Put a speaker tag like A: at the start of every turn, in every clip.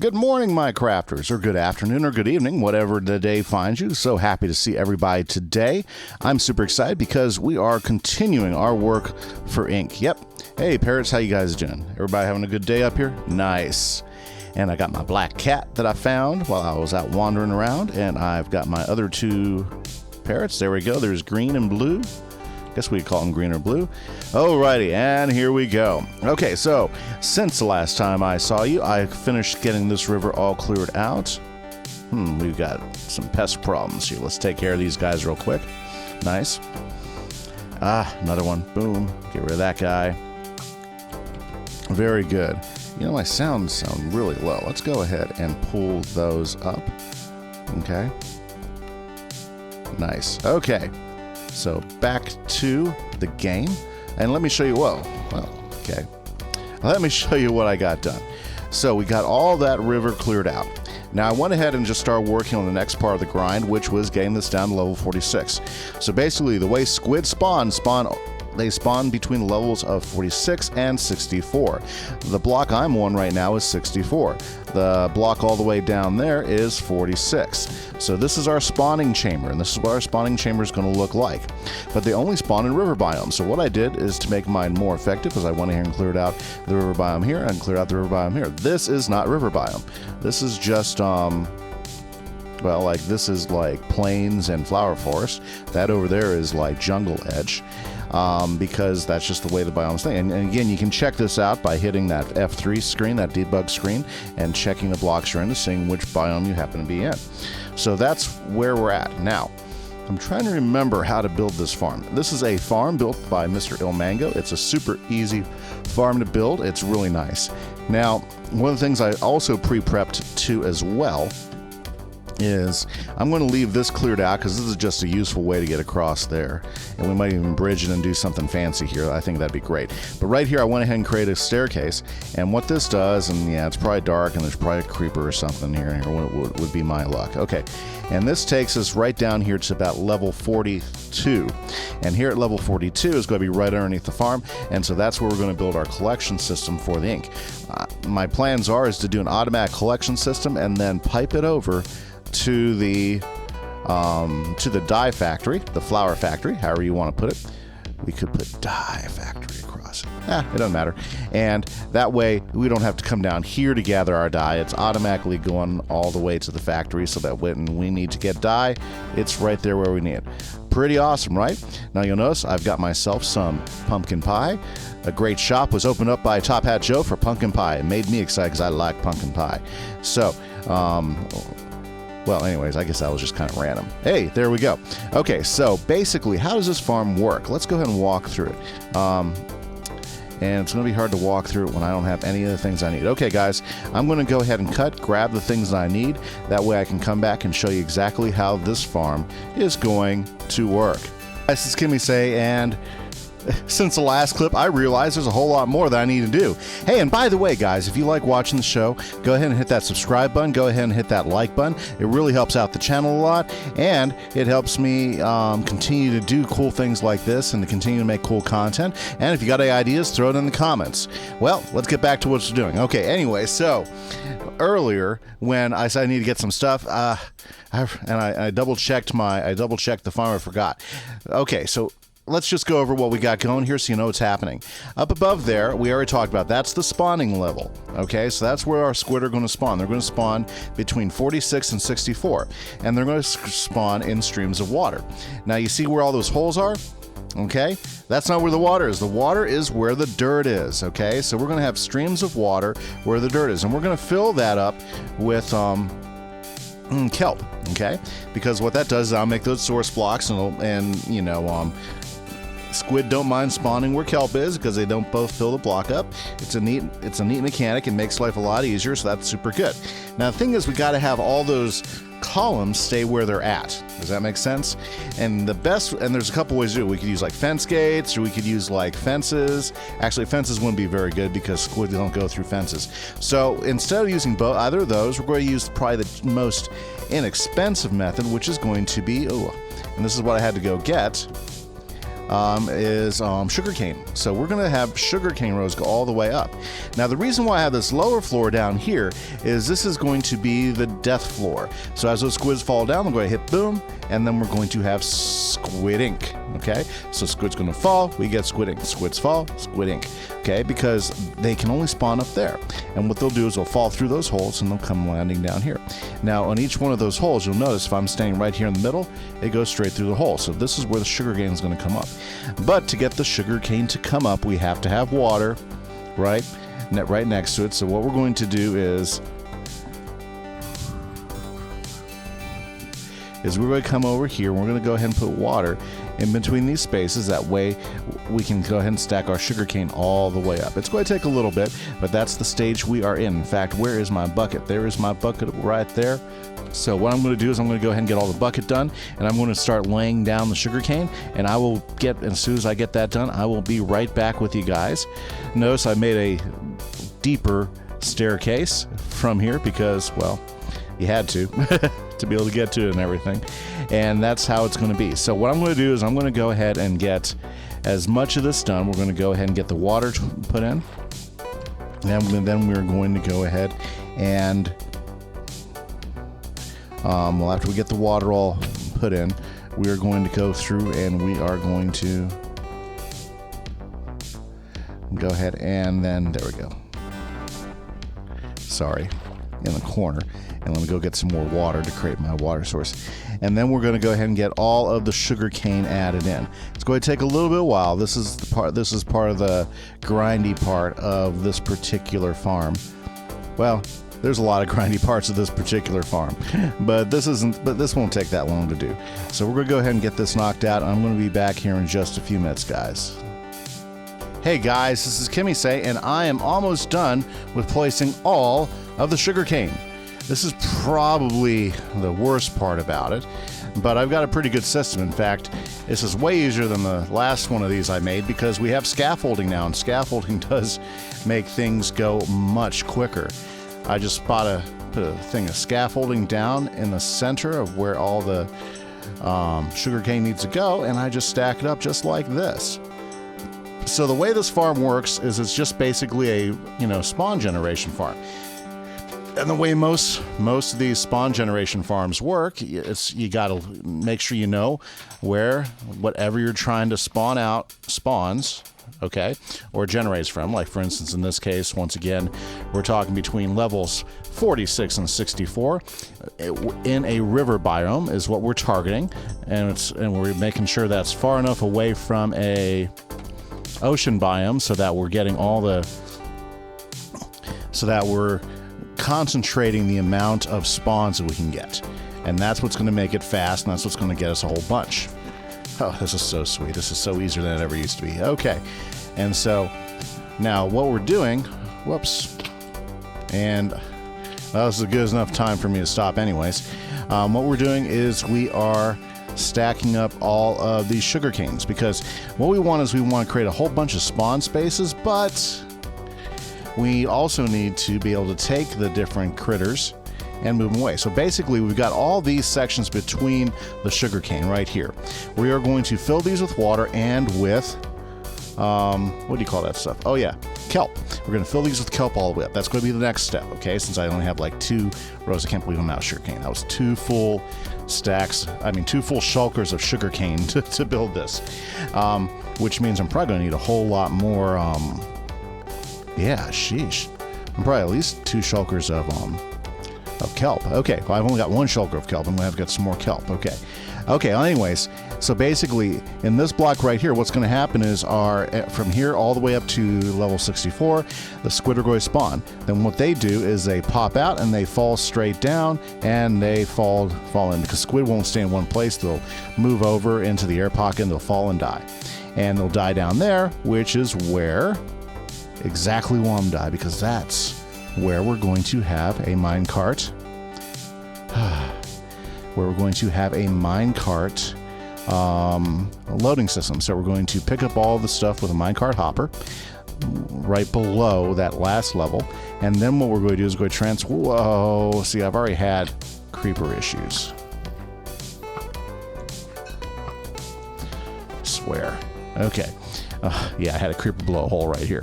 A: Good morning, my crafters, or good afternoon, or good evening, whatever the day finds you. So happy to see everybody today. I'm super excited because we are continuing our work for ink. Yep. Hey, parrots, how you guys doing? Everybody having a good day up here? Nice. And I got my black cat that I found while I was out wandering around, and I've got my other two parrots. There we go. There's green and blue. Guess we call them green or blue. Alrighty, and here we go. Okay, so since the last time I saw you, I finished getting this river all cleared out. We've got some pest problems here. Let's take care of these guys real quick. Nice. Another one. Boom. Get rid of that guy. Very good. You know, my sounds sound really low. Let's go ahead and pull those up. Okay. Nice. Okay. So back to the game, and let me show you, okay. Let me show you what I got done. So we got all that river cleared out. Now I went ahead and just started working on the next part of the grind, which was getting this down to level 46. So basically the way squid they spawn between levels of 46 and 64. The block I'm on right now is 64. The block all the way down there is 46. So this is our spawning chamber, and this is what our spawning chamber is going to look like. But they only spawn in river biomes. So what I did is to make mine more effective, is I went here and cleared out the river biome here and cleared out the river biome here. This is not river biome. This is just this is like plains and flower forest. That over there is like jungle edge. Because that's just the way the biomes think. And again, you can check this out by hitting that F3 screen, that debug screen, and checking the blocks you're in, seeing which biome you happen to be in. So that's where we're at. Now, I'm trying to remember how to build this farm. This is a farm built by Mr. Ilmango. It's a super easy farm to build. It's really nice. Now, one of the things I also pre-prepped too as well is I'm going to leave this cleared out because this is just a useful way to get across there, and we might even bridge it and do something fancy here. I think that'd be great. But right here I went ahead and created a staircase, and what this does, and yeah, it's probably dark and there's probably a creeper or something here would be my luck. Okay, and this takes us right down here to about level 42, and here at level 42 is going to be right underneath the farm, and so that's where we're going to build our collection system for the ink. My plans is to do an automatic collection system and then pipe it over to the dye factory, the flower factory, however you want to put it. We could put dye factory across it. It doesn't matter. And that way we don't have to come down here to gather our dye. It's automatically going all the way to the factory, so that when we need to get dye, it's right there where we need it. Pretty awesome, right? Now you'll notice I've got myself some pumpkin pie. A great shop was opened up by Top Hat Joe for pumpkin pie. It made me excited because I like pumpkin pie. So, well, anyways, I guess that was just kind of random. Hey, there we go. Okay, so basically, how does this farm work? Let's go ahead and walk through it. And it's going to be hard to walk through it when I don't have any of the things I need. Okay, guys, I'm going to go ahead and grab the things that I need. That way I can come back and show you exactly how this farm is going to work. This is Kimise, and since the last clip, I realized there's a whole lot more that I need to do. Hey, and by the way, guys, if you like watching the show, go ahead and hit that subscribe button. Go ahead and hit that like button. It really helps out the channel a lot, and it helps me continue to do cool things like this and to continue to make cool content. And if you got any ideas, throw it in the comments. Well, let's get back to what we're doing. Okay, anyway, so earlier when I said I need to get some stuff, I double-checked the farm. I forgot. Okay, so let's just go over what we got going here so you know what's happening. Up above there, we already talked about, that's the spawning level. Okay, so that's where our squid are going to spawn. They're going to spawn between 46 and 64, and they're going to spawn in streams of water. Now you see where all those holes are? Okay, that's not where the water is. The water is where the dirt is. Okay, so we're going to have streams of water where the dirt is, and we're going to fill that up with kelp. Okay, because what that does is I'll make those source blocks, and you know, squid don't mind spawning where kelp is because they don't both fill the block up. It's a neat mechanic. It makes life a lot easier, so that's super good. Now the thing is, we got to have all those columns stay where they're at. Does that make sense? And there's a couple ways to do it. We could use like fence gates, or we could use like fences. Actually, fences wouldn't be very good because squid don't go through fences. So instead of using either of those, we're going to use probably the most inexpensive method, which is going to be, and this is what I had to go get, is sugarcane. So we're going to have sugarcane rows go all the way up. Now the reason why I have this lower floor down here is this is going to be the death floor. So as those squids fall down, we're going to hit boom, and then we're going to have squid ink. Okay, so squid's going to fall, we get squid ink. Squids fall, squid ink. Okay, because they can only spawn up there. And what they'll do is they'll fall through those holes and they'll come landing down here. Now on each one of those holes, you'll notice if I'm standing right here in the middle, it goes straight through the hole. So this is where the sugar cane is going to come up. But to get the sugar cane to come up, we have to have water right next to it. So what we're going to do is we're going to come over here and we're going to go ahead and put water in between these spaces. That way we can go ahead and stack our sugarcane all the way up. It's going to take a little bit, but that's the stage we are in. In fact, where is my bucket? There is my bucket right there. So what I'm going to do is I'm going to go ahead and get all the bucket done, and I'm going to start laying down the sugarcane, and I will get, as soon as I get that done, I will be right back with you guys. Notice I made a deeper staircase from here because, well, you had to to be able to get to it and everything, and that's how it's going to be. So what I'm going to do is I'm going to go ahead and get as much of this done. We're going to go ahead and get the water put in, and then we're going to go ahead and well, after we get the water all put in, we are going to go through and we are going to go ahead and then, there we go. Sorry, in the corner. And let me go get some more water to create my water source. And then we're going to go ahead and get all of the sugar cane added in. It's going to take a little bit of while. This is part of the grindy part of this particular farm. Well, there's a lot of grindy parts of this particular farm, but this won't take that long to do. So we're going to go ahead and get this knocked out. I'm going to be back here in just a few minutes, guys. Hey guys, this is Kimise, and I am almost done with placing all of the sugar cane. This is probably the worst part about it, but I've got a pretty good system. In fact, this is way easier than the last one of these I made because we have scaffolding now, and scaffolding does make things go much quicker. I just put a thing of scaffolding down in the center of where all the sugar cane needs to go, and I just stack it up just like this. So the way this farm works is it's just basically a spawn generation farm. And the way most of these spawn generation farms work, you got to make sure you know where whatever you're trying to spawn out spawns, okay, or generates from. Like for instance, in this case, once again, we're talking between levels 46 and 64 in a river biome is what we're targeting, and we're making sure that's far enough away from a ocean biome so that we're getting we're concentrating the amount of spawns that we can get, and that's what's going to make it fast, and that's what's going to get us a whole bunch. Oh, this is so sweet. This is so easier than it ever used to be. Okay, and so now what we're doing, whoops, and this is a good enough time for me to stop anyways. What we're doing is we are stacking up all of these sugar canes, because what we want is we want to create a whole bunch of spawn spaces, but we also need to be able to take the different critters and move them away. So basically, we've got all these sections between the sugar cane right here. We are going to fill these with water and with, what do you call that stuff? Oh yeah, kelp. We're going to fill these with kelp all the way up. That's going to be the next step, okay? Since I only have like 2 rows, I can't believe I'm out of sugar cane. That was 2 full stacks, 2 full shulkers of sugar cane to build this, which means I'm probably going to need a whole lot more, yeah, sheesh. I'm probably at least 2 shulkers of kelp. Okay, well, I've only got 1 shulker of kelp. I'm going to have to get some more kelp. Okay. Okay, well, anyways, so basically, in this block right here, what's going to happen is from here all the way up to level 64, the squid are going to spawn. Then what they do is they pop out and they fall straight down, and they fall in, because squid won't stay in one place. They'll move over into the air pocket and they'll fall and die. And they'll die down there, which is where exactly will I'm die, because that's where we're going to have a minecart. Where we're going to have a minecart loading system. So we're going to pick up all the stuff with a minecart hopper right below that last level, and then what we're going to do is go transfer. Whoa! See, I've already had creeper issues. I swear. Okay. Yeah, I had a creeper blow a hole right here.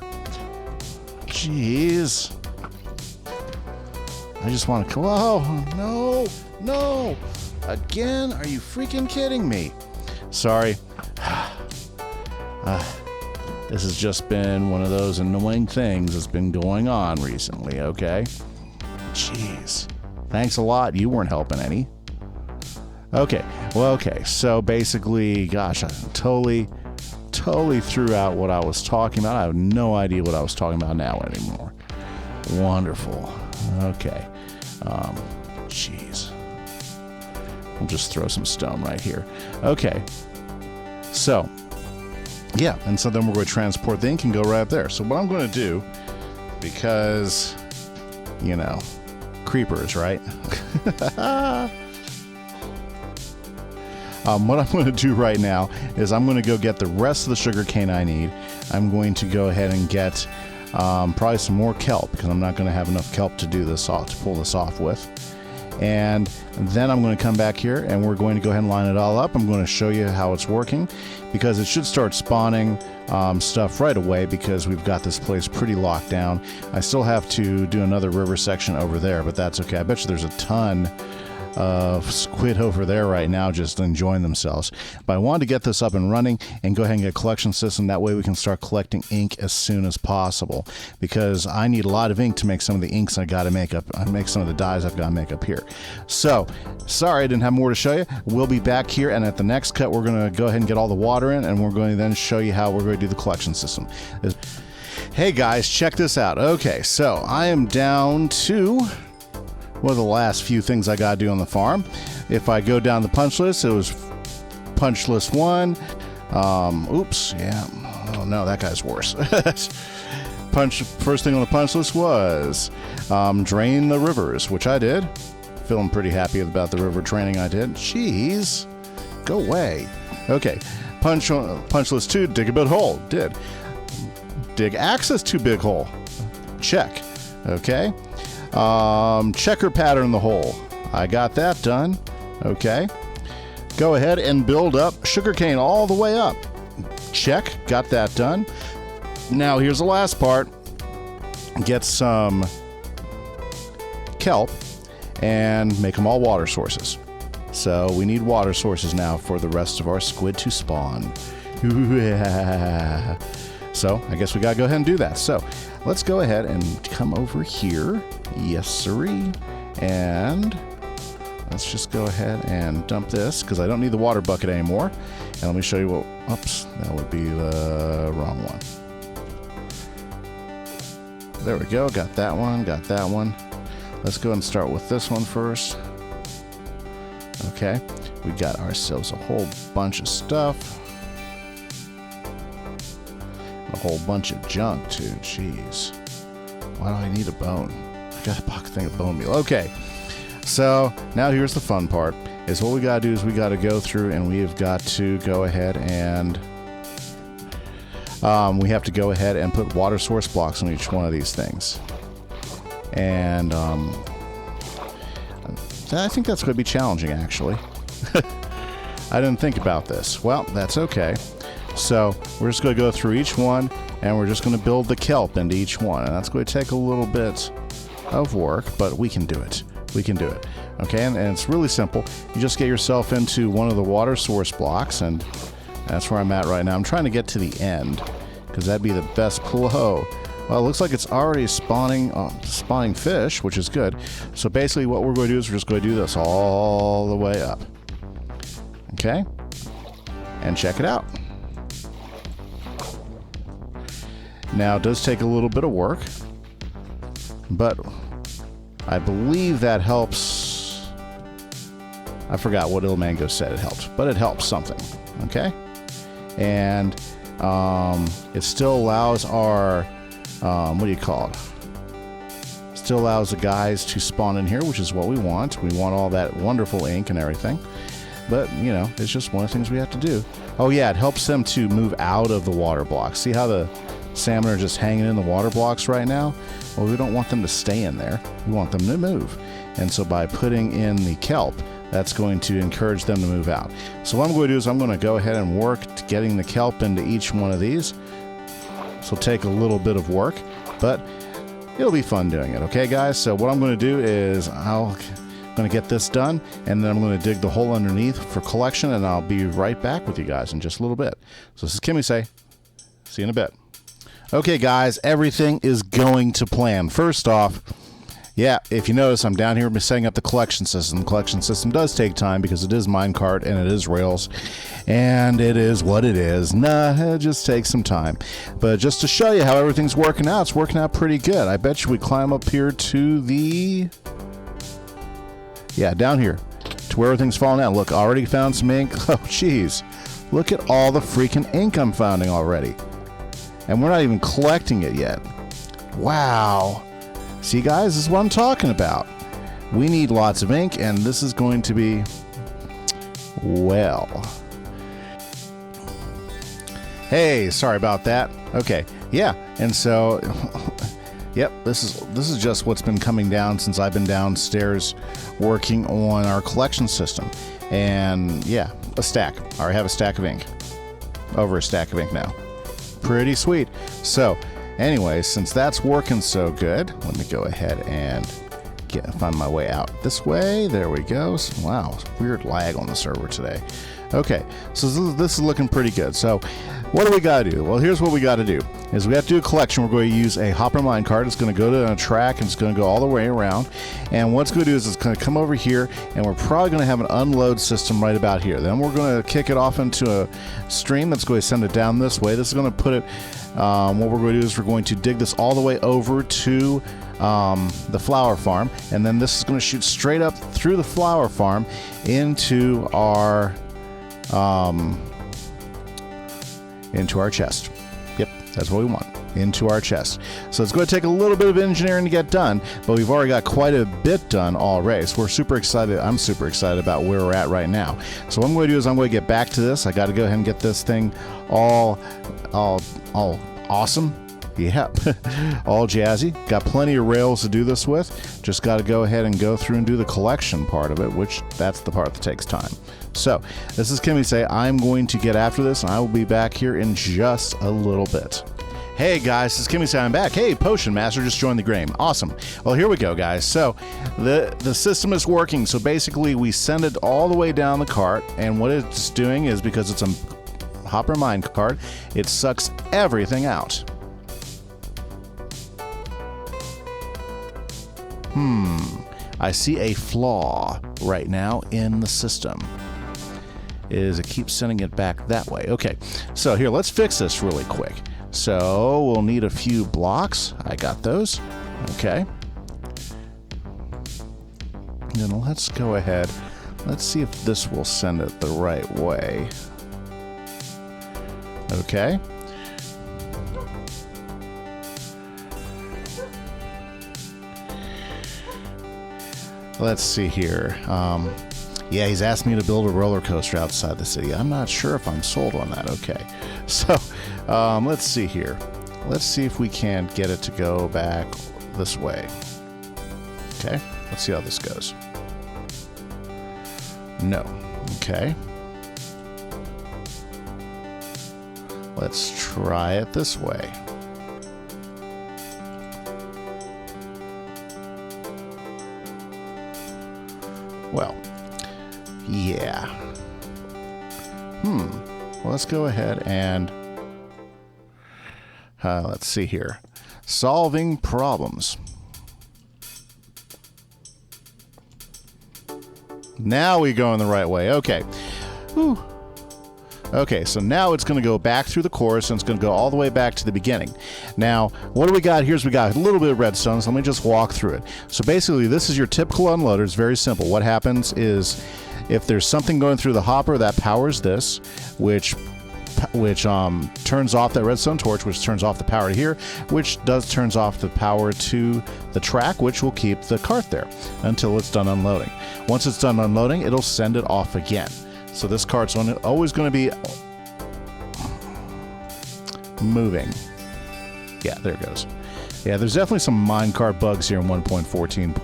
A: Jeez. I just want to... Whoa! No! No! Again? Are you freaking kidding me? Sorry. This has just been one of those annoying things that's been going on recently, okay? Jeez. Thanks a lot. You weren't helping any. Okay. Well, okay. So basically, gosh, I totally threw out what I was talking about. I have no idea what I was talking about now anymore. Wonderful. Okay. Jeez. We'll just throw some stone right here. Okay. So, yeah, and so then we're going to transport the ink and go right up there. So what I'm going to do, because, you know, creepers, right? What I'm going to do right now is I'm going to go get the rest of the sugar cane I need. I'm going to go ahead and get probably some more kelp, because I'm not going to have enough kelp to do this off, to pull this off with. And then I'm going to come back here and we're going to go ahead and line it all up. I'm going to show you how it's working, because it should start spawning stuff right away, because we've got this place pretty locked down. I still have to do another river section over there, but that's okay. I bet you there's a ton of squid over there right now just enjoying themselves. But I wanted to get this up and running and go ahead and get a collection system. That way we can start collecting ink as soon as possible, because I need a lot of ink to make some of the inks I got to make up. I make some of the dyes I've got to make up here. So sorry I didn't have more to show you. We'll be back here, and at the next cut we're going to go ahead and get all the water in, and we're going to then show you how we're going to do the collection system. Hey guys, check this out. Okay, so I am down to one of the last few things I gotta do on the farm. If I go down the punch list, it was punch list 1. Oops, yeah. Oh no, that guy's worse. First thing on the punch list was drain the rivers, which I did. Feeling pretty happy about the river draining I did. Jeez, go away. Okay, punch list 2, dig a big hole. Did. Dig access to big hole. Check. Okay. Checker pattern the hole. I got that done. Okay. Go ahead and build up sugarcane all the way up. Check. Got that done. Now here's the last part. Get some kelp and make them all water sources. So we need water sources now for the rest of our squid to spawn. So I guess we gotta go ahead and do that. So let's go ahead and come over here. Yes, sirree. And let's just go ahead and dump this, because I don't need the water bucket anymore. And let me show you what... Oops, that would be the wrong one. There we go. Got that one. Got that one. Let's go ahead and start with this one first. Okay. We got ourselves a whole bunch of stuff. A whole bunch of junk, too. Jeez. Why do I need a bone? I got a pocket thing of bone meal. Okay. So, now here's the fun part. Is what we got to do is we got to go through and we have got to go ahead and... we have to go ahead and put water source blocks on each one of these things. And, I think that's going to be challenging, actually. I didn't think about this. Well, that's okay. So we're just going to go through each one, and we're just going to build the kelp into each one. And that's going to take a little bit of work, but we can do it. We can do it. Okay, and it's really simple. You just get yourself into one of the water source blocks, and that's where I'm at right now. I'm trying to get to the end, because that'd be the best flow. Well, it looks like it's already spawning fish, which is good. So basically what we're going to do is we're just going to do this all the way up. Okay? And check it out. Now, it does take a little bit of work, but I believe that helps. I forgot what Il Mango said it helped, but it helps something. Okay? And it still allows our, what do you call it? Still allows the guys to spawn in here, which is what we want. We want all that wonderful ink and everything. But, you know, it's just one of the things we have to do. Oh, yeah, it helps them to move out of the water blocks. See how the salmon are just hanging in the water blocks right now? Well, we don't want them to stay in there. We want them to move. And so by putting in the kelp, that's going to encourage them to move out. So what I'm going to do is I'm going to go ahead and work to getting the kelp into each one of these. This will take a little bit of work, but it'll be fun doing it. Okay, guys? So what I'm going to do is I'm going to get this done, and then I'm going to dig the hole underneath for collection, and I'll be right back with you guys in just a little bit. So this is Kimise. See you in a bit. Okay, guys, everything is going to plan. First off, yeah, if you notice, I'm down here setting up the collection system. The collection system does take time because it is minecart and it is rails, and it is what it is. Nah, it just takes some time. But just to show you how everything's working out, it's working out pretty good. I bet you we climb up here to the... yeah, down here to where everything's falling out. Look, already found some ink. Oh, jeez. Look at all the freaking ink I'm finding already. And we're not even collecting it yet. Wow. See, guys, this is what I'm talking about. We need lots of ink, and this is going to be, well. Hey, sorry about that. Okay, yeah, and so, yep, this is just what's been coming down since I've been downstairs working on our collection system. And yeah, a stack. I already have a stack of ink. Over a stack of ink now. Pretty sweet. So, anyway, since that's working so good, let me go ahead and find my way out this way. There we go. Wow, weird lag on the server today. Okay, so this is looking pretty good. So what do we got to do? Well, here's what we got to do. Is we have to do a collection. We're going to use a hopper minecart. It's going to go to a track, and it's going to go all the way around. And what it's going to do is it's going to come over here, and we're probably going to have an unload system right about here. Then we're going to kick it off into a stream that's going to send it down this way. This is going to put it, what we're going to do is we're going to dig this all the way over to the flower farm, and then this is going to shoot straight up through the flower farm into our chest. Yep, that's what we want, into our chest. So it's going to take a little bit of engineering to get done, but we've already got quite a bit done already. So we're super excited. I'm super excited about where we're at right now. So what I'm going to do is I'm going to get back to this. I got to go ahead and get this thing all awesome. Yep, all jazzy. Got plenty of rails to do this with. Just got to go ahead and go through and do the collection part of it, which that's the part that takes time. So, this is Kimise. I'm going to get after this, and I will be back here in just a little bit. Hey guys, this is Kimise. I'm back. Hey, Potion Master just joined the game. Awesome. Well, here we go, guys. So, the system is working. So basically, we send it all the way down the cart, and what it's doing is, because it's a hopper mine cart, it sucks everything out. I see a flaw right now in the system. Is it keeps sending it back that way. Okay, so here, let's fix this really quick. So we'll need a few blocks. I got those. Okay. Then let's go ahead. Let's see if this will send it the right way. Okay. Let's see here. Yeah, he's asked me to build a roller coaster outside the city. I'm not sure if I'm sold on that. Okay. So, let's see here. Let's see if we can get it to go back this way. Okay. Let's see how this goes. No. Okay. Let's try it this way. Well, yeah. Well, let's go ahead and let's see here. Solving problems. Now we go in the right way. Okay. Whew. Okay, so now it's going to go back through the course, and it's going to go all the way back to the beginning. Now, what do we got here? We got a little bit of redstone, so let me just walk through it. So basically, this is your typical unloader. It's very simple. What happens is, if there's something going through the hopper, that powers this, which turns off that redstone torch, which turns off the power to here, which turns off the power to the track, which will keep the cart there until it's done unloading. Once it's done unloading, it'll send it off again. So this cart's always going to be moving. Yeah, there it goes. Yeah, there's definitely some minecart bugs here in 1.14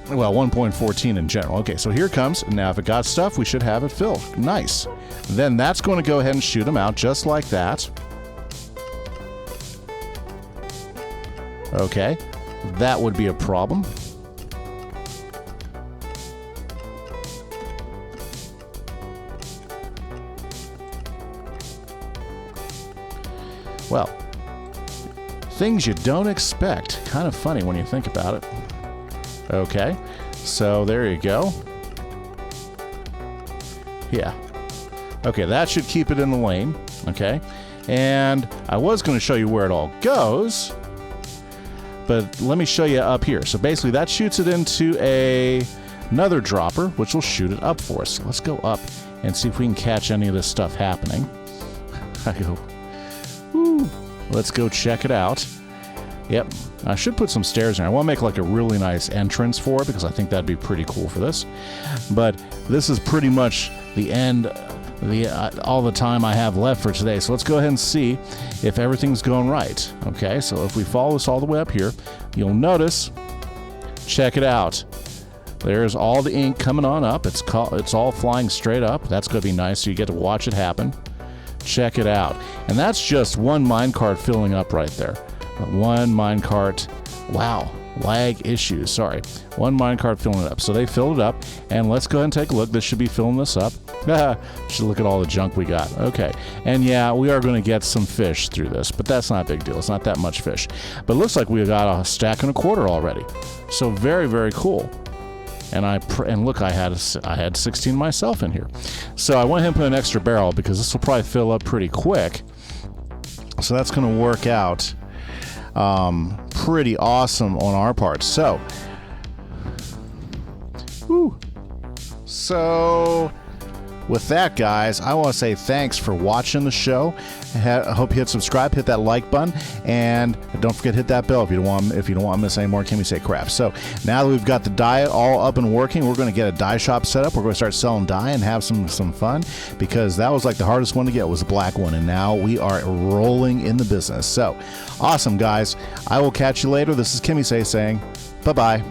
A: Well, 1.14 in general. Okay, so here it comes. Now, if it got stuff, we should have it filled. Nice. Then that's going to go ahead and shoot them out just like that. Okay, that would be a problem. Well, things you don't expect. Kind of funny when you think about it. Okay, so there you go. Yeah. Okay, that should keep it in the lane. Okay, and I was going to show you where it all goes, but let me show you up here. So basically that shoots it into another dropper, which will shoot it up for us. So let's go up and see if we can catch any of this stuff happening. I go, woo. Let's go check it out. Yep, I should put some stairs in there. I want to make like a really nice entrance for it because I think that'd be pretty cool for this. But this is pretty much the end, all the time I have left for today. So let's go ahead and see if everything's going right. Okay, so if we follow this all the way up here, you'll notice, check it out. There's all the ink coming on up. It's all flying straight up. That's going to be nice, so you get to watch it happen. Check it out. And that's just one minecart filling up right there. One minecart. Wow, lag issues. Sorry. One minecart filling it up. So they filled it up, and let's go ahead and take a look. This should be filling this up. Should look at all the junk we got. Okay, and yeah, we are going to get some fish through this, but that's not a big deal. It's not that much fish. But it looks like we got a stack and a quarter already. So very, very cool. And look, I had 16 myself in here. So I went ahead and put an extra barrel because this will probably fill up pretty quick. So that's going to work out pretty awesome on our part. So, with that, guys, I want to say thanks for watching the show. I hope you hit subscribe, hit that like button, and don't forget to hit that bell if you don't want to miss any more KimiseCraft. So now that we've got the dye all up and working, we're going to get a dye shop set up. We're going to start selling dye and have some fun, because that was like the hardest one to get, was the black one, and now we are rolling in the business. So awesome, guys. I will catch you later. This is Kimise saying bye-bye.